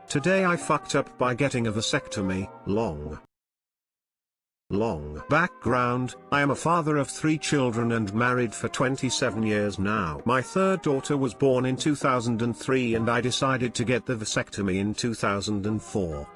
Today I fucked up by getting a vasectomy. Long background, I am a father of 3 children and married for 27 years now. My third daughter was born in 2003 and I decided to get the vasectomy in 2004.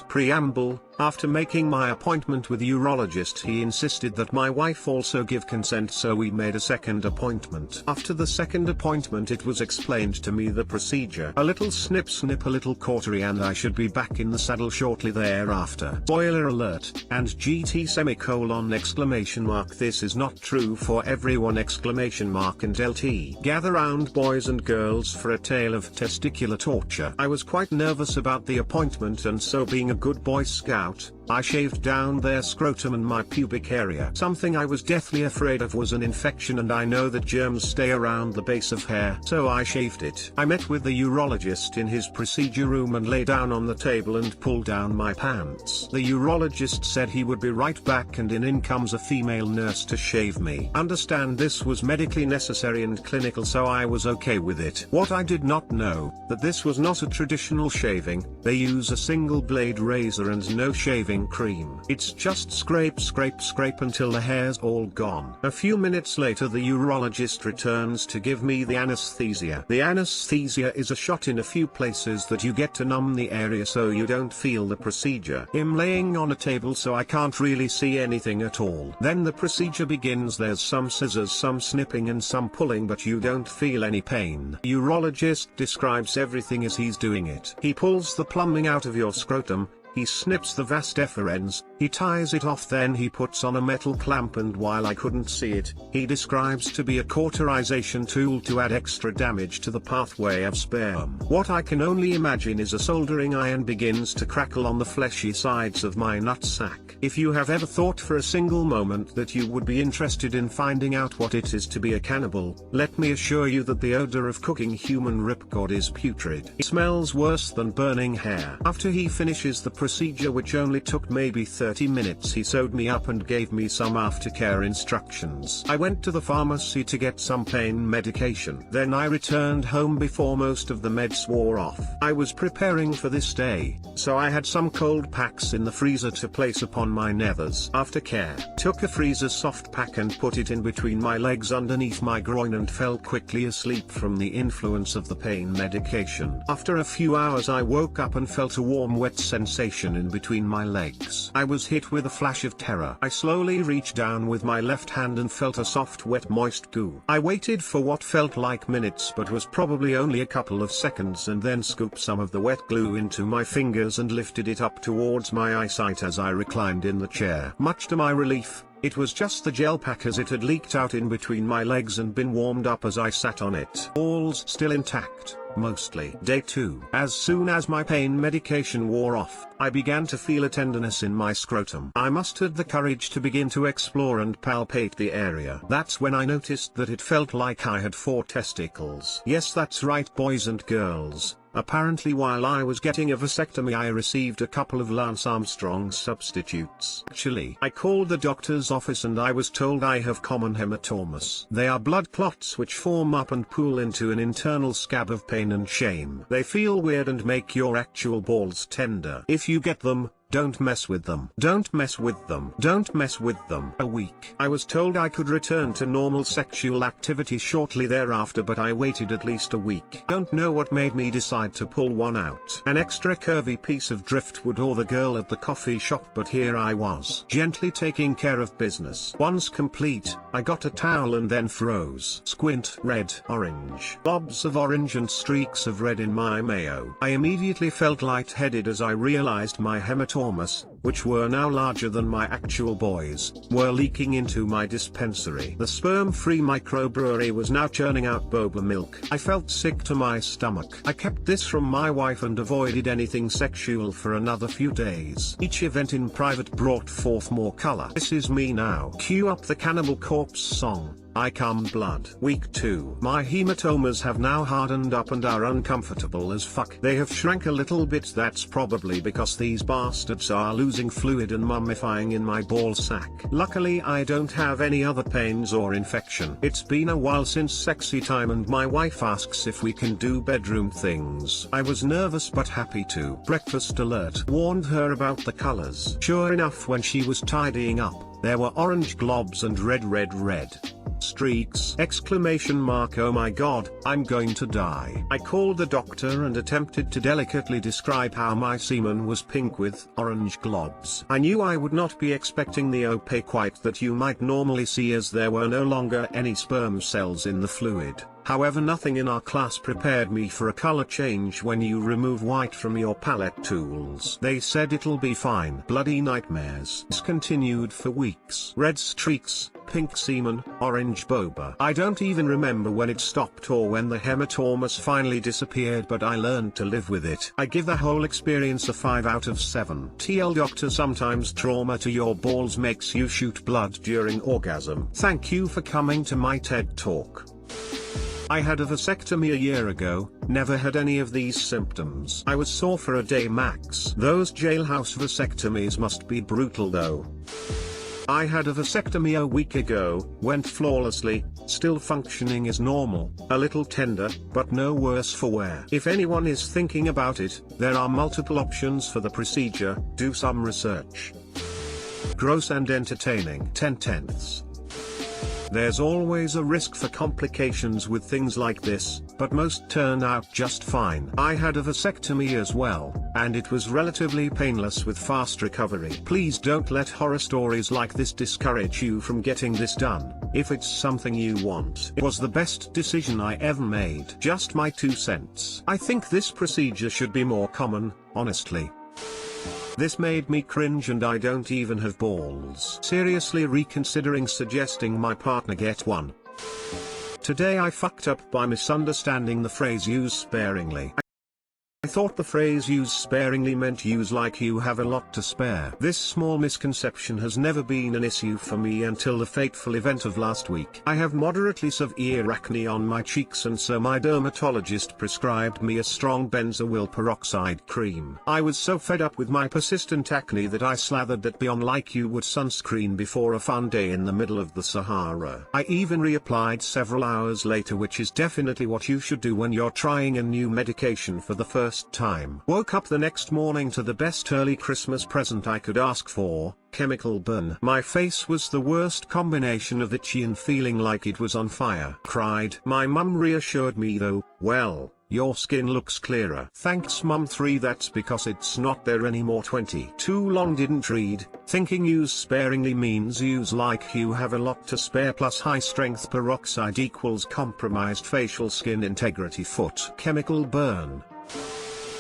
Preamble, after making my appointment with the urologist he insisted that my wife also give consent, so we made a second appointment. After the second appointment it was explained to me the procedure. A little snip, a little cautery, and I should be back in the saddle shortly thereafter. Spoiler alert, and GT semicolon exclamation mark, this is not true for everyone exclamation mark and LT. Gather round boys and girls for a tale of testicular torture. I was quite nervous about the appointment, and so being a good Boy Scout, I shaved down their scrotum and my pubic area. Something I was deathly afraid of was an infection, and I know that germs stay around the base of hair, so I shaved it. I met with the urologist in his procedure room and lay down on the table and pulled down my pants. The urologist said he would be right back, and in comes a female nurse to shave me. Understand this was medically necessary and clinical, so I was okay with it. What I did not know, that this was not a traditional shaving. They use a single blade razor and no shaving cream. It's just scrape until the hair's all gone. A few minutes later the urologist returns to give me the anesthesia. The anesthesia is a shot in a few places that you get to numb the area so you don't feel the procedure. I'm laying on a table so I can't really see anything at all. Then the procedure begins. There's some scissors, some snipping and some pulling, but you don't feel any pain. Urologist describes everything as he's doing it. He pulls the plumbing out of your scrotum, he snips the vas deferens, he ties it off, then he puts on a metal clamp, and while I couldn't see it, he describes to be a cauterization tool to add extra damage to the pathway of sperm. What I can only imagine is a soldering iron begins to crackle on the fleshy sides of my nutsack. If you have ever thought for a single moment that you would be interested in finding out what it is to be a cannibal, let me assure you that the odor of cooking human ripcord is putrid. It smells worse than burning hair. After he finishes the procedure, which only took maybe 30 minutes, he sewed me up and gave me some aftercare instructions. I went to the pharmacy to get some pain medication. Then I returned home before most of the meds wore off. I was preparing for this day, so I had some cold packs in the freezer to place upon my nethers. Aftercare. Took a freezer soft pack and put it in between my legs underneath my groin and fell quickly asleep from the influence of the pain medication. After a few hours I woke up and felt a warm wet sensation in between my legs. I was hit with a flash of terror. I slowly reached down with my left hand and felt a soft wet moist goo. I waited for what felt like minutes but was probably only a couple of seconds, and then scooped some of the wet glue into my fingers and lifted it up towards my eyesight as I reclined in the chair. Much to my relief, it was just the gel pack, as it had leaked out in between my legs and been warmed up as I sat on it. All's still intact. Mostly. Day 2. As soon as my pain medication wore off, I began to feel a tenderness in my scrotum. I mustered the courage to begin to explore and palpate the area. That's when I noticed that it felt like I had 4 testicles. Yes, that's right, boys and girls. Apparently while I was getting a vasectomy I received a couple of Lance Armstrong substitutes. Actually, I called the doctor's office and I was told I have common hematomas. They are blood clots which form up and pool into an internal scab of pain and shame. They feel weird and make your actual balls tender. If you get them, don't mess with them. Don't mess with them. Don't mess with them. A week. I was told I could return to normal sexual activity shortly thereafter, but I waited at least a week. Don't know what made me decide to pull one out. An extra curvy piece of driftwood or the girl at the coffee shop, but here I was, gently taking care of business. Once complete, I got a towel and then froze. Squint. Red. Orange. Blobs of orange and streaks of red in my mayo. I immediately felt lightheaded as I realized my hematomas, which were now larger than my actual boys, were leaking into my dispensary. The sperm-free microbrewery was now churning out boba milk. I felt sick to my stomach. I kept this from my wife and avoided anything sexual for another few days. Each event in private brought forth more color. This is me now. Cue up the Cannibal Corpse song. I come blood. Week 2. My hematomas have now hardened up and are uncomfortable as fuck. They have shrank a little bit. That's probably because these bastards are losing losing fluid and mummifying in my ball sack. Luckily I don't have any other pains or infection. It's been a while since sexy time and my wife asks if we can do bedroom things. I was nervous but happy to. Breakfast alert. Warned her about the colors. Sure enough, when she was tidying up, there were orange globs and red streaks! Exclamation mark. Oh my god, I'm going to die. I called the doctor and attempted to delicately describe how my semen was pink with orange globs. I knew I would not be expecting the opaque white that you might normally see, as there were no longer any sperm cells in the fluid. However, nothing in our class prepared me for a color change when you remove white from your palette tools. They said it'll be fine. Bloody nightmares. This continued for weeks. Red streaks, pink semen, orange boba. I don't even remember when it stopped or when the hematomas finally disappeared, but I learned to live with it. I give the whole experience a 5 out of 7. TL doctor, sometimes trauma to your balls makes you shoot blood during orgasm. Thank you for coming to my TED Talk. I had a vasectomy a year ago, never had any of these symptoms. I was sore for a day max. Those jailhouse vasectomies must be brutal though. I had a vasectomy a week ago, went flawlessly, still functioning as normal, a little tender, but no worse for wear. If anyone is thinking about it, there are multiple options for the procedure, do some research. Gross and entertaining. 10/10. There's always a risk for complications with things like this, but most turn out just fine. I had a vasectomy as well, and it was relatively painless with fast recovery. Please don't let horror stories like this discourage you from getting this done, if it's something you want. It was the best decision I ever made. Just my 2 cents. I think this procedure should be more common, honestly. This made me cringe and I don't even have balls. Seriously reconsidering suggesting my partner get one. Today I fucked up by misunderstanding the phrase use sparingly. I thought the phrase use sparingly meant use like you have a lot to spare. This small misconception has never been an issue for me until the fateful event of last week. I have moderately severe acne on my cheeks, and so my dermatologist prescribed me a strong benzoyl peroxide cream. I was so fed up with my persistent acne that I slathered that beyond like you would sunscreen before a fun day in the middle of the Sahara. I even reapplied several hours later, which is definitely what you should do when you're trying a new medication for the first time. Woke up the next morning to the best early Christmas present I could ask for, chemical burn. My face was the worst combination of itchy and feeling like it was on fire. Cried. My mum reassured me though, well, your skin looks clearer. Thanks mum. 3 That's because it's not there anymore. 20 Too long didn't read, thinking use sparingly means use like you have a lot to spare plus high strength peroxide equals compromised facial skin integrity. Foot. Chemical burn.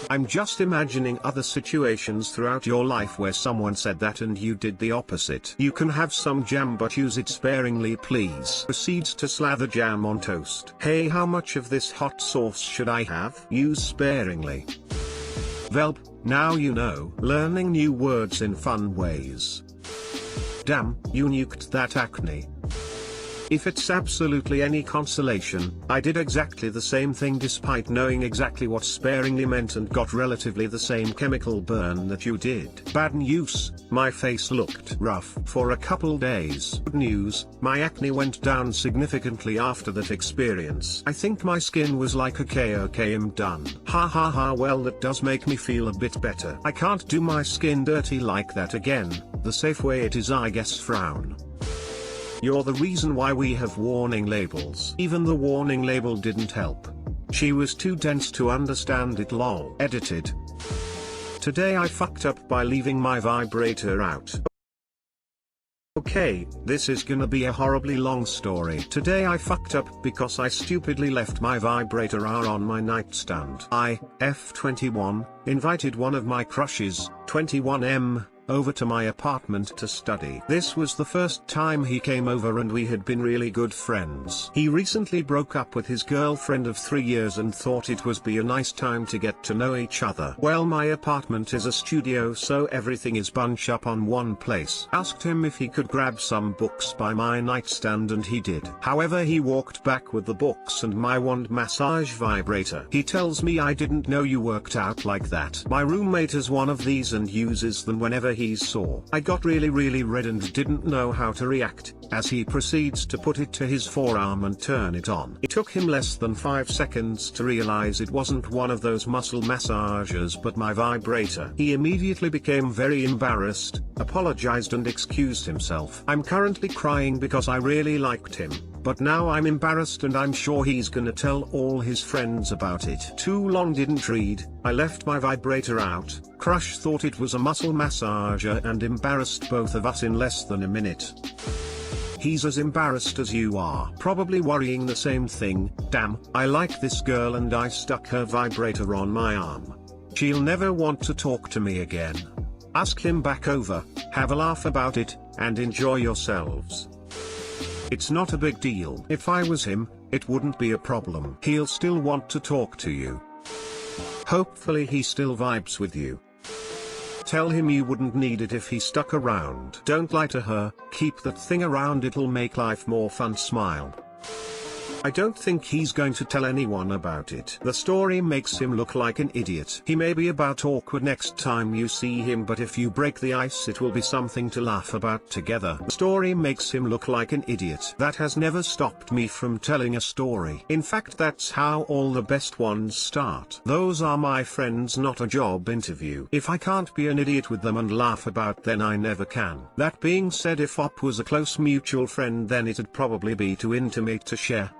I'm just imagining other situations throughout your life where someone said that and you did the opposite. You can have some jam but use it sparingly please. Proceeds to slather jam on toast. Hey, how much of this hot sauce should I have? Use sparingly. Velp, now you know. Learning new words in fun ways. Damn, you nuked that acne. If it's absolutely any consolation, I did exactly the same thing despite knowing exactly what sparingly meant and got relatively the same chemical burn that you did. Bad news, my face looked rough for a couple days. Good news, my acne went down significantly after that experience. I think my skin was like okay, I'm done. Ha ha ha. Well, that does make me feel a bit better. I can't do my skin dirty like that again. The safe way it is, I guess. Frown. You're the reason why we have warning labels. Even the warning label didn't help. She was too dense to understand it. Lol. Edited. Today I fucked up by leaving my vibrator out. Okay, this is gonna be a horribly long story. Today I fucked up because I stupidly left my vibrator on my nightstand. I, F21, invited one of my crushes, 21M, over to my apartment to study. This was the first time he came over and we had been really good friends. He recently broke up with his girlfriend of 3 years and thought it would be a nice time to get to know each other. Well, my apartment is a studio, so everything is bunch up on one place. Asked him if he could grab some books by my nightstand and he did. However, he walked back with the books and my wand massage vibrator. He tells me, I didn't know you worked out like that. My roommate has one of these and uses them whenever he saw. I got really red and didn't know how to react, as he proceeds to put it to his forearm and turn it on. It took him less than 5 seconds to realize it wasn't one of those muscle massagers but my vibrator. He immediately became very embarrassed, apologized and excused himself. I'm currently crying because I really liked him, but now I'm embarrassed and I'm sure he's gonna tell all his friends about it. Too long didn't read, I left my vibrator out, Crush thought it was a muscle massager and embarrassed both of us in less than a minute. He's as embarrassed as you are. Probably worrying the same thing. Damn, I like this girl and I stuck her vibrator on my arm. She'll never want to talk to me again. Ask him back over, have a laugh about it, and enjoy yourselves. It's not a big deal. If I was him, it wouldn't be a problem. He'll still want to talk to you. Hopefully he still vibes with you. Tell him you wouldn't need it if he stuck around. Don't lie to her, keep that thing around, it'll make life more fun. Smile. I don't think he's going to tell anyone about it. The story makes him look like an idiot. He may be about awkward next time you see him, but if you break the ice it will be something to laugh about together. The story makes him look like an idiot. That has never stopped me from telling a story. In fact, that's how all the best ones start. Those are my friends, not a job interview. If I can't be an idiot with them and laugh about, then I never can. That being said, if Op was a close mutual friend, then it'd probably be too intimate to share.